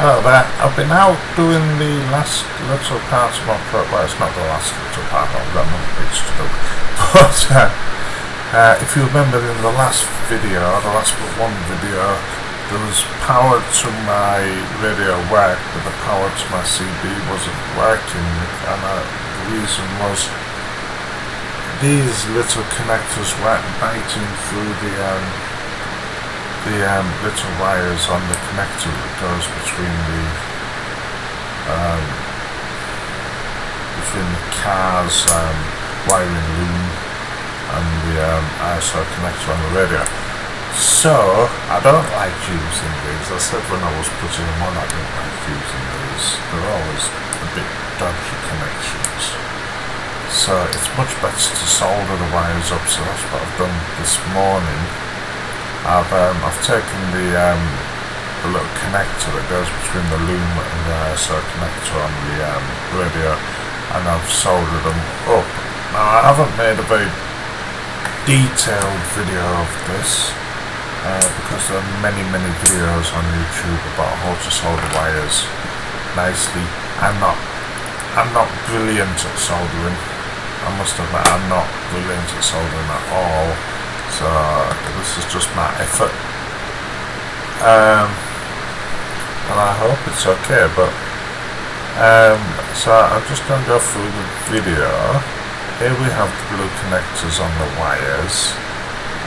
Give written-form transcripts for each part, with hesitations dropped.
Hello there. I've been out doing the last little part of my well, it's not the last little part, I've got another bits to do. But if you remember in the last video, the last but one video, there was power to my radio work, but the power to my CD wasn't working, and the reason was these little connectors weren't biting through the little wires on the connector that goes between the car's wiring loom and the ISO connector on the radio. So I don't like using these. I said when I was putting them on, I don't like using these. They're always a bit dodgy connections. So it's much better to solder the wires up. So that's what I've done this morning. I've taken the little connector that goes between the loom and the ISO connector on the radio, and I've soldered them up. Now I haven't made a very detailed video of this because there are many videos on YouTube about how to solder wires nicely. I'm not brilliant at soldering. I must admit I'm not brilliant at soldering at all. So this is just my effort, and I hope it's okay. But so I'm just going to go through the video. Here we have the blue connectors on the wires,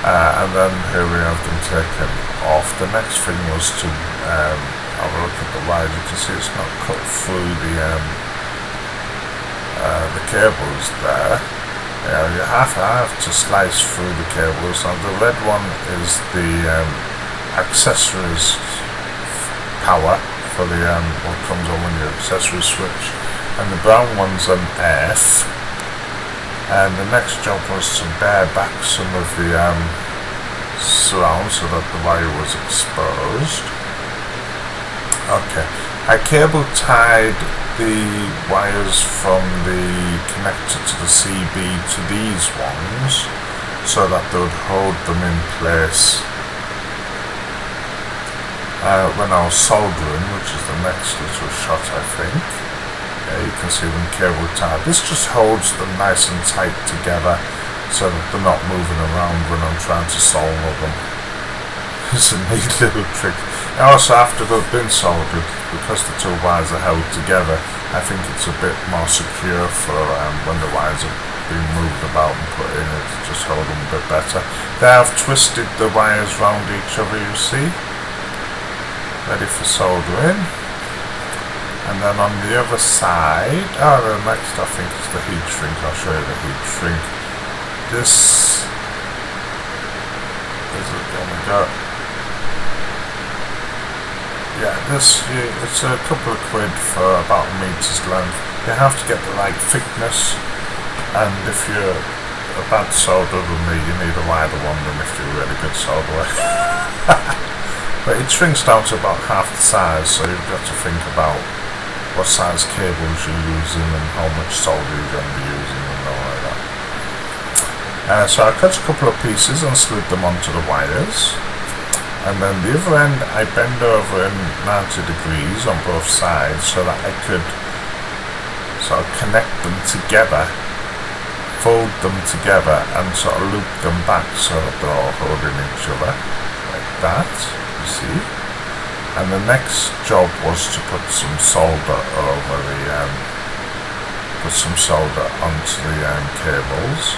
and then here we have them taken off. The next thing was to have a look at the wires. You can see it's not cut through the cables there. You have to slice through the cables. Now the red one is the accessories power for the what comes on when your accessory switch, and the brown one's an F. And the next job was to bare back some of the surround so that the wire was exposed. Okay, I cable tied the wires from the connector to the CB to these ones so that they would hold them in place when I was soldering, which is the next little shot, I think. Yeah, you can see them cable tied. This just holds them nice and tight together so that they're not moving around when I'm trying to solder them. It's a neat little trick. Also, after they've been soldered, because the two wires are held together, I think it's a bit more secure for when the wires are being moved about and put in, it just hold them a bit better. They have twisted the wires round each other, you see, ready for soldering. And then on the other side, the next I think is the heat shrink. I'll show you the heat shrink. This is it gonna go. Yeah, it's a couple of quid for about a meter's length. You have to get the right thickness, and if you're a bad solderer than me, you need a wider one than if you're a really good solderer. But it shrinks down to about half the size, so you've got to think about what size cables you're using and how much solder you're going to be using and all like that. So I cut a couple of pieces and slid them onto the wires. And then the other end I bend over in 90 degrees on both sides so that I could sort of connect them together, fold them together and sort of loop them back so that they're all holding each other, like that, you see. And the next job was to put some solder over the, onto the cables.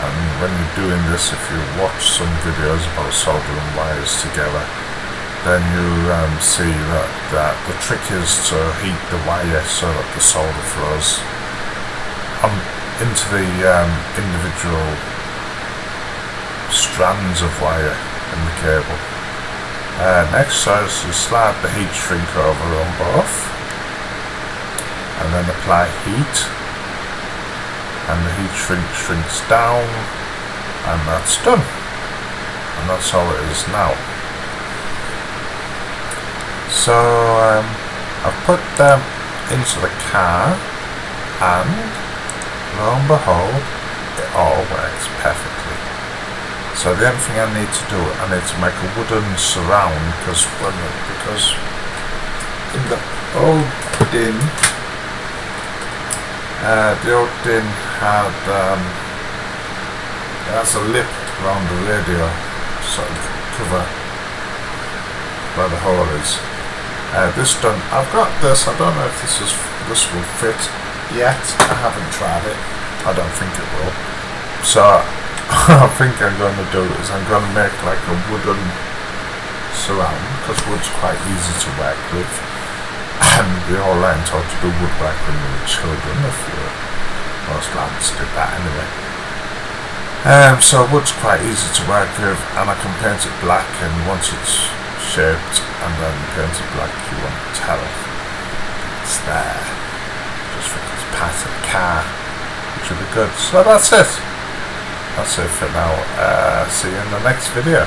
And when you're doing this, if you watch some videos about soldering wires together, then you see that the trick is to heat the wire so that the solder flows into the individual strands of wire in the cable. Next, so you slide the heat shrink over on both, and then apply heat. And the heat shrink shrinks down, and that's done. And that's how it is now. So I've put them into the car, and lo and behold, it all works perfectly. So the only thing I need to do, I need to make a wooden surround, because in the old din. The old din had it has a lip around the radio, sort of cover where the hole is. This done. I've got this. I don't know if this will fit yet. I haven't tried it. I don't think it will. So I think I'm going to do is I'm going to make like a wooden surround, because wood's quite easy to work with, and we all learned how to do woodwork when we were children. Most lads did that anyway. So wood's quite easy to work with, and I can paint it black, and once it's shaped and then painted black, you won't tell it's there. Just think it's part of the car, which will be good. So that's it for now. See you in the next video.